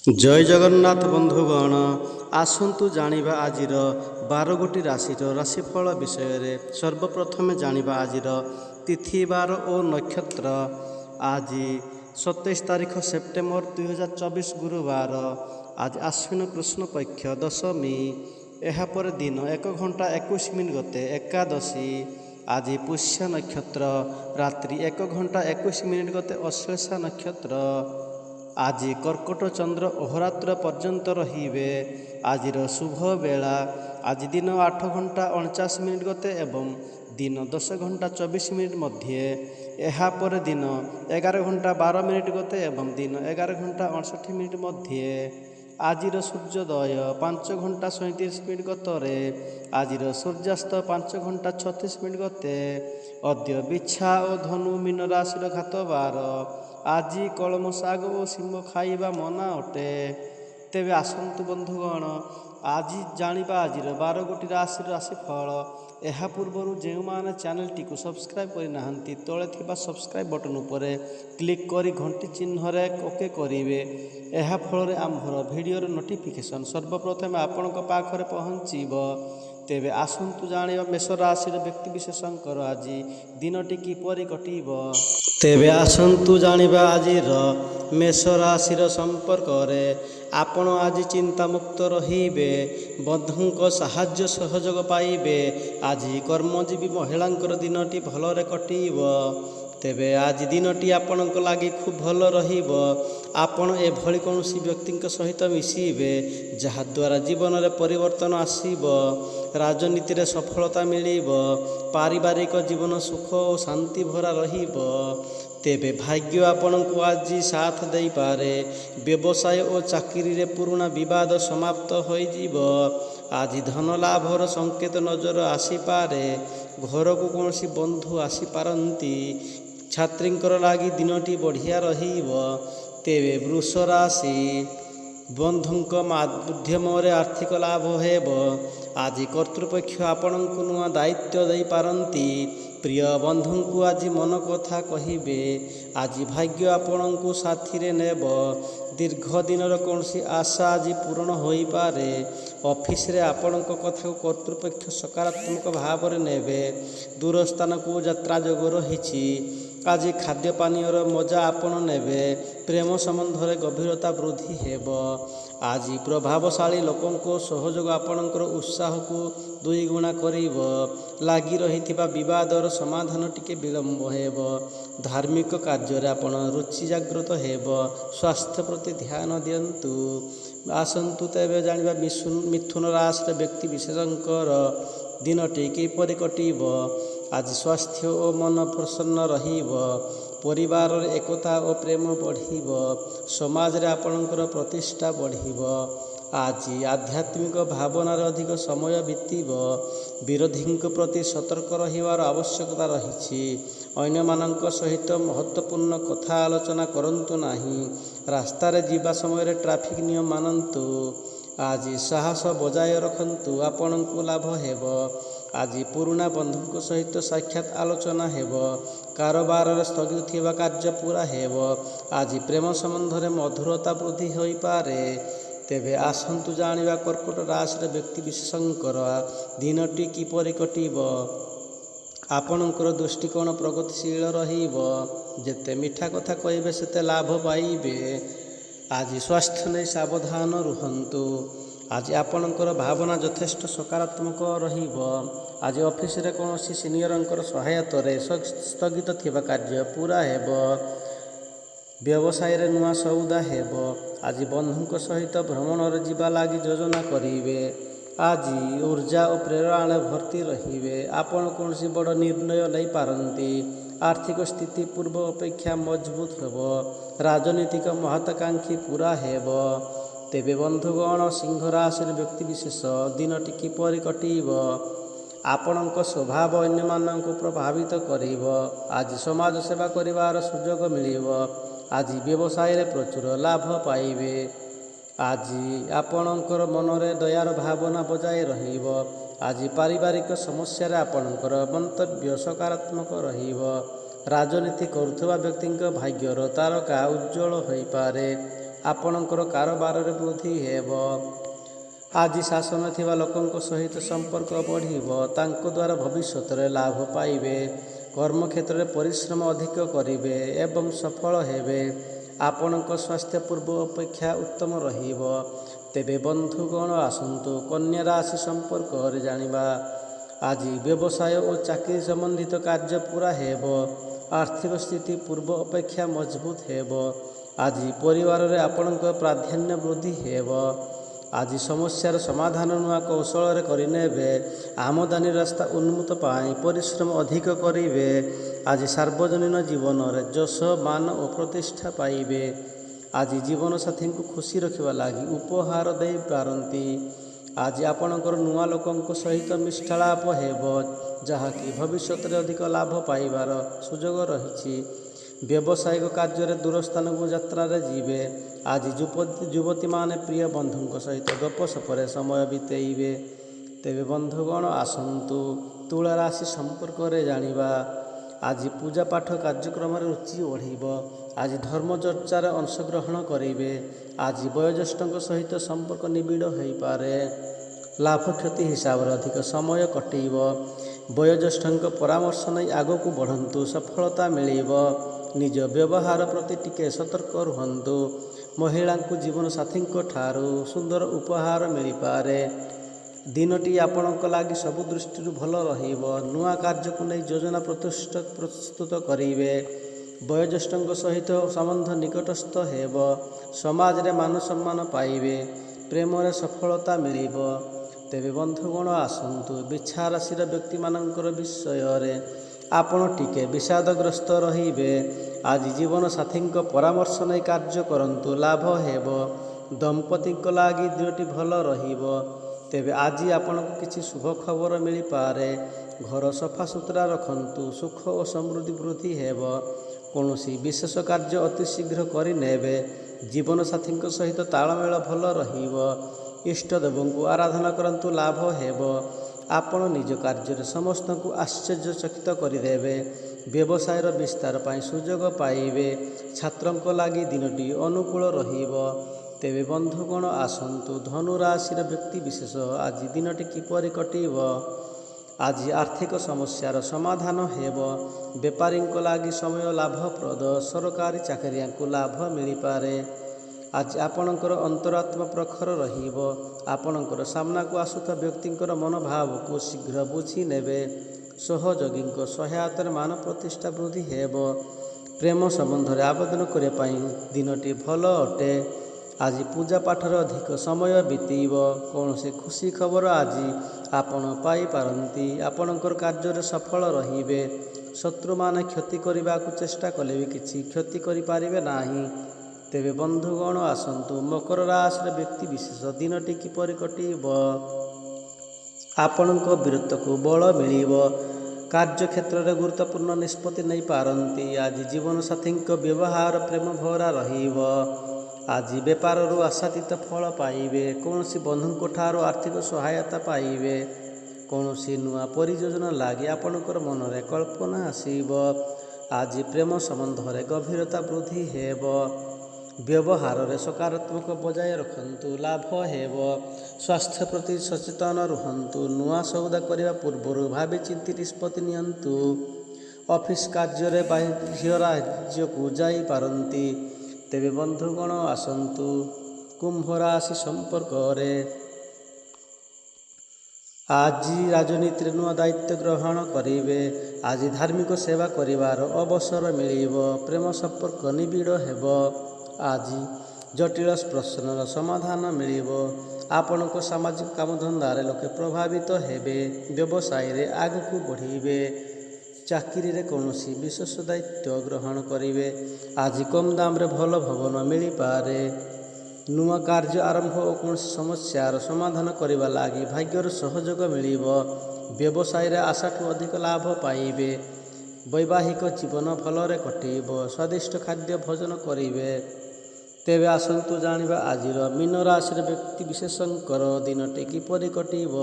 जय जगन्नाथ बंधुगण आसंतु जानिबा आजिर 12 राशि राशिफल विषय सर्वप्रथम जानिबा आजिर तिथि बार और नक्षत्र। आज 27 तारीख सेप्टेम्बर 2024 गुरुवार। आज आश्विन कृष्ण पक्ष दशमी। यापर दिन 1 घंटा 21 मिनिट गते एकादशी। आज पुष्य नक्षत्र रात्रि 1 घंटा 21 मिनिट गते अश्लेषा नक्षत्र। आज कर्कट चंद्र अहोरात्र पर्यंत रहिबे। आजिर शुभ बेला आज दिन 8 घंटा 49 मिनिट गते एवं दिन 10 घंटा 24 मिनिट मध्य। यापर दिन 11 घंटा 12 मिनिट गते एवं दिन 11 घंटा 68 मिनिट मध्य। आजिर सूर्योदय 5 घंटा 37 मिनिट गतरे। आजिर सूर्यास्त 5 घंटा 36 मिनिट गते। अद्य बिछा और धनु मीन राशि घातबार। आज कलम शाग और शिंब खाइबा मना अटे। तेबे आसंतु बंधुगण आज जानिबा आजिर 12 राशि राशिफल। यह पूर्व जो मैंने चैनल टी सब्सक्राइब करना तले थिबा सब्सक्राइब बटन उपरे क्लिक करी घंटी चिन्ह रे ओके करिवे। यह फल आमर वीडियोर नोटिफिकेशन सर्वप्रथम आपण पाखरे पहुँचब। तेबे आसंतु जानिबा मेष राशि व्यक्ति विशेषकर आज दिनटी किपरि कटिब। तेबे आसंतु जानिबा आजिर मेष राशि संपर्क आपण आज चिंतामुक्त रहिबे। बंधुंक साहाय्य सहयोग पाइबे। आज कर्मजीवी महिलांकर दिनटी भलरे कटिब। तेबे आज दिनटी आपणक लागि खूब भल रहिबो। आपण एभली कौनसी व्यक्ति सहित मिसिबे जहाद्वारा जीवन में परिवर्तन आसीबो। राजनीति रे सफलता मिलिबो। पारिवारिक जीवन सुख और शांति भरा रहिबो। तेबे भाग्य आपणको आज साथ दे पारे। व्यवसाय और चाकरी रे पुराना विवाद समाप्त हो जीवो। आज धन लाभर संकेत नजर आसीपारे। घर को कौन बंधु आसीपारती। छात्रींकर लागी दिनटी बढ़िया रहिबो। तेबे वृष राशि बंधुंक माध्यम आर्थिक लाभ हेबो। आज कर्तृपक्ष आपणको नुआ दायित्व दे पारंती। प्रिय बंधु को आज मन कथा कहिबे। आज भाग्य आपणको साथी रे नेब। दीर्घ दिनर कौन आशा आज पूरण हो पारे। ऑफिस रे आपणक कथा को कर्तृपक्ष सकारात्मक भाव रे नेबे। दूर स्थान को यात्रा जोग रही। आज खाद्य पानीयर मजा आपण नेबे। प्रेम संबंध रे गभीरता वृद्धि हेब। आज प्रभावशाली लोकों सहयोग आपणकर उत्साह को 2 गुणा करिब। लागी रहिथिबा विवादर समाधान टिके विलंब हेब। धार्मिक कार्य आपण रुचि जागृत हेब। स्वास्थ्य प्रति ध्यान दियंतु। आसंतु तेबे जानिबा मिथुन राशि व्यक्ति विशेषकर दिनटी किपरि कटिब। आज स्वास्थ्य और मन प्रसन्न रहिब। परिवार एकता और प्रेम बढ़िब। समाज रे आपणकर प्रतिष्ठा बढ़िब। आज आध्यात्मिक भावनार अधिक समय बीतब। विरोधी प्रति सतर्क रहिबार आवश्यकता रही। अन्य मानक सहित महत्वपूर्ण कथा आलोचना करंतु नाही। रास्ता रे जीवा समय रे ट्रैफिक नियम मानंतु। आज साहस बजाय रखंतु आपणको लाभ हेब। आज पुराना बंधुक सहित साक्षात आलोचना हेब। कारोबार स्थगित थिबा कार्य पूरा हेब। आज प्रेम संबंध रे मधुरता वृद्धि हो पारे। तेबे आसंतु जानिबा कर्कट राशि व्यक्ति विशेषकर दिनटी किपरि कटिब। आपणकर दृष्टिकोण प्रगतिशील रहिब। जेते मिठा कथा कहिबे सेते लाभ पाइबे। आज स्वास्थ्य नहीं सावधान रुहंतु। आज आपणकर भावना यथेष्ट सकारात्मक रहिब। आज ऑफिस रे कौन सीनियरंकर सहायता रे स्थगित थिबा कार्य पूरा हेब। व्यवसाय रे नुआ सौदा हेब। आज बंधुक सहित भ्रमण रे जीवा लागी योजना करिवे। आज ऊर्जा और प्रेरणा भर्ती रहिबे। आपण कौन बड़ निर्णय नहीं पारंती। आर्थिक स्थिति पूर्व अपेक्षा मजबूत हेब। राजनीतिक महत्वाकांक्षी पूरा हेब। तेबे बंधुगण सिंह राशि व्यक्ति विशेष दिनटी किपरि कटिब। आपणक स्वभाव अन्य मानक प्रभावित करिब। आज समाज सेवा करिवार सुयोग मिलिब। आज व्यवसाय रे प्रचुर लाभ पाइबे। आज आपणकर मनरे दयार भावना बजाय रहिब। आज पारिवारिक समस्या रे आपणकर मंतव्य सकारात्मक रहिब। राजनीति करुवा व्यक्ति भाग्यर तारका उज्जवल हो पारे। ଆପଣଙ୍କର କାରବାରରେ ବୃଦ୍ଧି ହେବ। ଆଜି ଶାସନ ଥିବା ଲୋକଙ୍କ ସହିତ ସମ୍ପର୍କ ବଢ଼ିବ। ତାଙ୍କ ଦ୍ୱାରା ଭବିଷ୍ୟତରେ ଲାଭ ପାଇବେ। କର୍ମକ୍ଷେତ୍ରରେ ପରିଶ୍ରମ ଅଧିକ କରିବେ ଏବଂ ସଫଳ ହେବେ। ଆପଣଙ୍କ ସ୍ୱାସ୍ଥ୍ୟ ପୂର୍ବ ଅପେକ୍ଷା ଉତ୍ତମ ରହିବ। ତେବେ ବନ୍ଧୁଗଣ ଆସନ୍ତୁ କନ୍ୟା ରାଶି ସମ୍ପର୍କରେ ଜାଣିବା। ଆଜି ବ୍ୟବସାୟ ଓ ଚାକିରି ସମ୍ବନ୍ଧିତ କାର୍ଯ୍ୟ ପୂରା ହେବ। ଆର୍ଥିକ ସ୍ଥିତି ପୂର୍ବ ଅପେକ୍ଷା ମଜବୁତ ହେବ। ଆଜି ପରିବାରରେ ଆପଣଙ୍କ ପ୍ରାଧାନ୍ୟ ବୃଦ୍ଧି ହେବ। ଆଜି ସମସ୍ୟାର ସମାଧାନ ନୂଆ କୌଶଳରେ କରିନେବେ। ଆମଦାନୀ ରାସ୍ତା ଉନ୍ମୁକ୍ତ ପାଇଁ ପରିଶ୍ରମ ଅଧିକ କରିବେ। ଆଜି ସାର୍ବଜନୀନ ଜୀବନରେ ଯଶ ମାନ ଓ ପ୍ରତିଷ୍ଠା ପାଇବେ। ଆଜି ଜୀବନସାଥୀଙ୍କୁ ଖୁସି ରଖିବା ଲାଗି ଉପହାର ଦେଇପାରନ୍ତି। ଆଜି ଆପଣଙ୍କର ନୂଆ ଲୋକଙ୍କ ସହିତ ମିଷ୍ଟାଳାପ ହେବ, ଯାହାକି ଭବିଷ୍ୟତରେ ଅଧିକ ଲାଭ ପାଇବାର ସୁଯୋଗ ରହିଛି। ବ୍ୟବସାୟିକ କାର୍ଯ୍ୟରେ ଦୂର ସ୍ଥାନକୁ ଯାତ୍ରାରେ ଯିବେ। ଆଜି ଯୁବତୀମାନେ ପ୍ରିୟ ବନ୍ଧୁଙ୍କ ସହିତ ଗପସପରେ ସମୟ ବିତେଇବେ। ତେବେ ବନ୍ଧୁଗଣ ଆସନ୍ତୁ ତୁଳା ରାଶି ସମ୍ପର୍କରେ ଜାଣିବା। ଆଜି ପୂଜାପାଠ କାର୍ଯ୍ୟକ୍ରମରେ ରୁଚି ବଢ଼ିବ। ଆଜି ଧର୍ମଚର୍ଚ୍ଚାରେ ଅଂଶଗ୍ରହଣ କରିବେ। ଆଜି ବୟୋଜ୍ୟେଷ୍ଠଙ୍କ ସହିତ ସମ୍ପର୍କ ନିବିଡ଼ ହୋଇପାରେ। ଲାଭ କ୍ଷତି ହିସାବରେ ଅଧିକ ସମୟ କଟିବ। ବୟୋଜ୍ୟେଷ୍ଠଙ୍କ ପରାମର୍ଶ ନେଇ ଆଗକୁ ବଢ଼ନ୍ତୁ, ସଫଳତା ମିଳିବ। ନିଜ ବ୍ୟବହାର ପ୍ରତି ଟିକେ ସତର୍କ ରୁହନ୍ତୁ। ମହିଳାଙ୍କୁ ଜୀବନସାଥୀଙ୍କ ଠାରୁ ସୁନ୍ଦର ଉପହାର ମିଳିପାରେ। ଦିନଟି ଆପଣଙ୍କ ଲାଗି ସବୁ ଦୃଷ୍ଟିରୁ ଭଲ ରହିବ। ନୂଆ କାର୍ଯ୍ୟକୁ ନେଇ ଯୋଜନା ପ୍ରସ୍ତୁତ କରିବେ। ବୟୋଜ୍ୟେଷ୍ଠଙ୍କ ସହିତ ସମ୍ବନ୍ଧ ନିକଟସ୍ଥ ହେବ। ସମାଜରେ ମାନ ସମ୍ମାନ ପାଇବେ। ପ୍ରେମରେ ସଫଳତା ମିଳିବ। ତେବେ ବନ୍ଧୁଗଣ ଆସନ୍ତୁ ବିଛା ରାଶିର ବ୍ୟକ୍ତିମାନଙ୍କର ବିଷୟରେ। ଆପଣ ଟିକେ ବିଷାଦଗ୍ରସ୍ତ ରହିବେ। ଆଜି ଜୀବନସାଥୀଙ୍କ ପରାମର୍ଶ ନେଇ କାର୍ଯ୍ୟ କରନ୍ତୁ, ଲାଭ ହେବ। ଦମ୍ପତିଙ୍କ ଲାଗି ଦିନଟି ଭଲ ରହିବ। ତେବେ ଆଜି ଆପଣଙ୍କୁ କିଛି ଶୁଭ ଖବର ମିଳିପାରେ। ଘର ସଫାସୁତୁରା ରଖନ୍ତୁ, ସୁଖ ଓ ସମୃଦ୍ଧି ବୃଦ୍ଧି ହେବ। କୌଣସି ବିଶେଷ କାର୍ଯ୍ୟ ଅତି ଶୀଘ୍ର କରିନେବେ। ଜୀବନସାଥୀଙ୍କ ସହିତ ତାଳମେଳ ଭଲ ରହିବ। ଇଷ୍ଟଦେବଙ୍କୁ ଆରାଧନା କରନ୍ତୁ, ଲାଭ ହେବ। ଆପଣ ନିଜ କାର୍ଯ୍ୟରେ ସମସ୍ତଙ୍କୁ ଆଶ୍ଚର୍ଯ୍ୟଚକିତ କରିଦେବେ। ବ୍ୟବସାୟର ବିସ୍ତାର ପାଇଁ ସୁଯୋଗ ପାଇବେ। ଛାତ୍ରଙ୍କ ଲାଗି ଦିନଟି ଅନୁକୂଳ ରହିବ। ତେବେ ବନ୍ଧୁଗଣ ଆସନ୍ତୁ ଧନୁ ରାଶିର ବ୍ୟକ୍ତିବିଶେଷ। ଆଜି ଦିନଟି କିପରି କଟିବ? ଆଜି ଆର୍ଥିକ ସମସ୍ୟାର ସମାଧାନ ହେବ। ବେପାରୀଙ୍କ ଲାଗି ସମୟ ଲାଭପ୍ରଦ। ସରକାରୀ ଚାକିରିଆଙ୍କୁ ଲାଭ ମିଳିପାରେ। ଆଜି ଆପଣଙ୍କର ଅନ୍ତରାତ୍ମା ପ୍ରଖର ରହିବ। ଆପଣଙ୍କର ସାମ୍ନାକୁ ଆସୁଥିବା ବ୍ୟକ୍ତିଙ୍କର ମନୋଭାବକୁ ଶୀଘ୍ର ବୁଝି ନେବେ। ସହଯୋଗୀଙ୍କ ସହାୟତାରେ ମାନ ପ୍ରତିଷ୍ଠା ବୃଦ୍ଧି ହେବ। ପ୍ରେମ ସମ୍ବନ୍ଧରେ ଆବେଦନ କରିବା ପାଇଁ ଦିନଟି ଭଲ ଅଟେ। ଆଜି ପୂଜାପାଠରେ ଅଧିକ ସମୟ ବିତେଇବ। କୌଣସି ଖୁସି ଖବର ଆଜି ଆପଣ ପାଇପାରନ୍ତି। ଆପଣଙ୍କର କାର୍ଯ୍ୟରେ ସଫଳ ରହିବେ। ଶତ୍ରୁମାନେ କ୍ଷତି କରିବାକୁ ଚେଷ୍ଟା କଲେ ବି କିଛି କ୍ଷତି କରିପାରିବେ ନାହିଁ। ତେବେ ବନ୍ଧୁଗଣ ଆସନ୍ତୁ ମକର ରାଶିର ବ୍ୟକ୍ତିବିଶେଷ। ଦିନଟି କିପରି କଟିବ? ଆପଣଙ୍କ ବୀରତ୍ୱକୁ ବଳ ମିଳିବ। କାର୍ଯ୍ୟକ୍ଷେତ୍ରରେ ଗୁରୁତ୍ୱପୂର୍ଣ୍ଣ ନିଷ୍ପତ୍ତି ନେଇପାରନ୍ତି। ଆଜି ଜୀବନସାଥୀଙ୍କ ବ୍ୟବହାର ପ୍ରେମ ଭରା ରହିବ। ଆଜି ବେପାରରୁ ଆଶାତୀତ ଫଳ ପାଇବେ। କୌଣସି ବନ୍ଧୁଙ୍କ ଠାରୁ ଆର୍ଥିକ ସହାୟତା ପାଇବେ। କୌଣସି ନୂଆ ପରିଯୋଜନା ଲାଗି ଆପଣଙ୍କର ମନରେ କଳ୍ପନା ଆସିବ। ଆଜି ପ୍ରେମ ସମ୍ବନ୍ଧରେ ଗଭୀରତା ବୃଦ୍ଧି ହେବ। ବ୍ୟବହାରରେ ସକାରାତ୍ମକ ବଜାୟ ରଖନ୍ତୁ, ଲାଭ ହେବ। ସ୍ୱାସ୍ଥ୍ୟ ପ୍ରତି ସଚେତନ ରୁହନ୍ତୁ। ନୂଆ ସଉଦା କରିବା ପୂର୍ବରୁ ଭାବି ଚିନ୍ତି ନିଷ୍ପତ୍ତି ନିଅନ୍ତୁ। ଅଫିସ୍ କାର୍ଯ୍ୟରେ ବାହ୍ୟ ରାଜ୍ୟକୁ ଯାଇପାରନ୍ତି। ତେବେ ବନ୍ଧୁଗଣ ଆସନ୍ତୁ କୁମ୍ଭ ରାଶି ସମ୍ପର୍କରେ। ଆଜି ରାଜନୀତିରେ ନୂଆ ଦାୟିତ୍ୱ ଗ୍ରହଣ କରିବେ। ଆଜି ଧାର୍ମିକ ସେବା କରିବାର ଅବସର ମିଳିବ। ପ୍ରେମ ସମ୍ପର୍କ ନିବିଡ଼ ହେବ। ଆଜି ଜଟିଳ ପ୍ରଶ୍ନର ସମାଧାନ ମିଳିବ। ଆପଣଙ୍କ ସାମାଜିକ କାମଧନ୍ଦାରେ ଲୋକେ ପ୍ରଭାବିତ ହେବେ। ବ୍ୟବସାୟରେ ଆଗକୁ ବଢ଼ିବେ। ଚାକିରିରେ କୌଣସି ବିଶେଷ ଦାୟିତ୍ୱ ଗ୍ରହଣ କରିବେ। ଆଜି କମ୍ ଦାମରେ ଭଲ ଭବନ ମିଳିପାରେ। ନୂଆ କାର୍ଯ୍ୟ ଆରମ୍ଭ ଓ କୌଣସି ସମସ୍ୟାର ସମାଧାନ କରିବା ଲାଗି ଭାଗ୍ୟର ସହଯୋଗ ମିଳିବ। ବ୍ୟବସାୟରେ ଆଶାଠୁ ଅଧିକ ଲାଭ ପାଇବେ। ବୈବାହିକ ଜୀବନ ଭଲରେ କଟିବ। ସ୍ୱାଦିଷ୍ଟ ଖାଦ୍ୟ ଭୋଜନ କରିବେ। ତେବେ ଆସନ୍ତୁ ଜାଣିବା ଆଜିର ମୀନ ରାଶିର ବ୍ୟକ୍ତିବିଶେଷଙ୍କର ଦିନଟି କିପରି କଟିବ।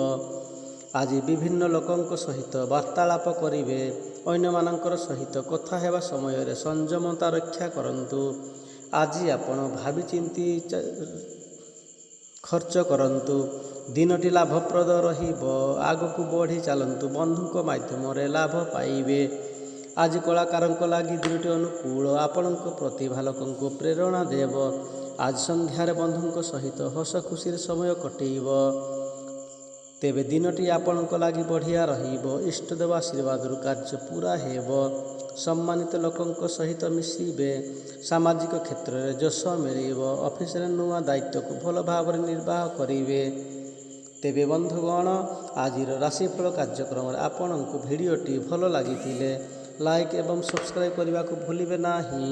ଆଜି ବିଭିନ୍ନ ଲୋକଙ୍କ ସହିତ ବାର୍ତ୍ତାଳାପ କରିବେ। ଅନ୍ୟମାନଙ୍କର ସହିତ କଥା ହେବା ସମୟରେ ସଂଯମତା ରକ୍ଷା କରନ୍ତୁ। ଆଜି ଆପଣ ଭାବିଚିନ୍ତି ଖର୍ଚ୍ଚ କରନ୍ତୁ। ଦିନଟି ଲାଭପ୍ରଦ ରହିବ। ଆଗକୁ ବଢ଼ି ଚାଲନ୍ତୁ। ବନ୍ଧୁଙ୍କ ମାଧ୍ୟମରେ ଲାଭ ପାଇବେ। ଆଜି କଳାକାରଙ୍କ ଲାଗି ଦିନଟି ଅନୁକୂଳ। ଆପଣଙ୍କ ପ୍ରତିଭା ଲୋକଙ୍କୁ ପ୍ରେରଣା ଦେବ। ଆଜି ସନ୍ଧ୍ୟାରେ ବନ୍ଧୁଙ୍କ ସହିତ ହସ ଖୁସିରେ ସମୟ କଟେଇବ। ତେବେ ଦିନଟି ଆପଣଙ୍କ ଲାଗି ବଢ଼ିଆ ରହିବ। ଇଷ୍ଟଦେବ ଆଶୀର୍ବାଦରୁ କାର୍ଯ୍ୟ ପୁରା ହେବ। ସମ୍ମାନିତ ଲୋକଙ୍କ ସହିତ ମିଶିବେ। ସାମାଜିକ କ୍ଷେତ୍ରରେ ଯଶ ମିଳିବ। ଅଫିସରେ ନୂଆ ଦାୟିତ୍ୱକୁ ଭଲ ଭାବରେ ନିର୍ବାହ କରିବେ। ତେବେ ବନ୍ଧୁଗଣ, ଆଜିର ରାଶିଫଳ କାର୍ଯ୍ୟକ୍ରମରେ ଆପଣଙ୍କୁ ଭିଡ଼ିଓଟି ଭଲ ଲାଗିଥିଲେ ଲାଇକ୍ ଏବଂ ସବସ୍କ୍ରାଇବ୍ କରିବାକୁ ଭୁଲିବେ ନାହିଁ।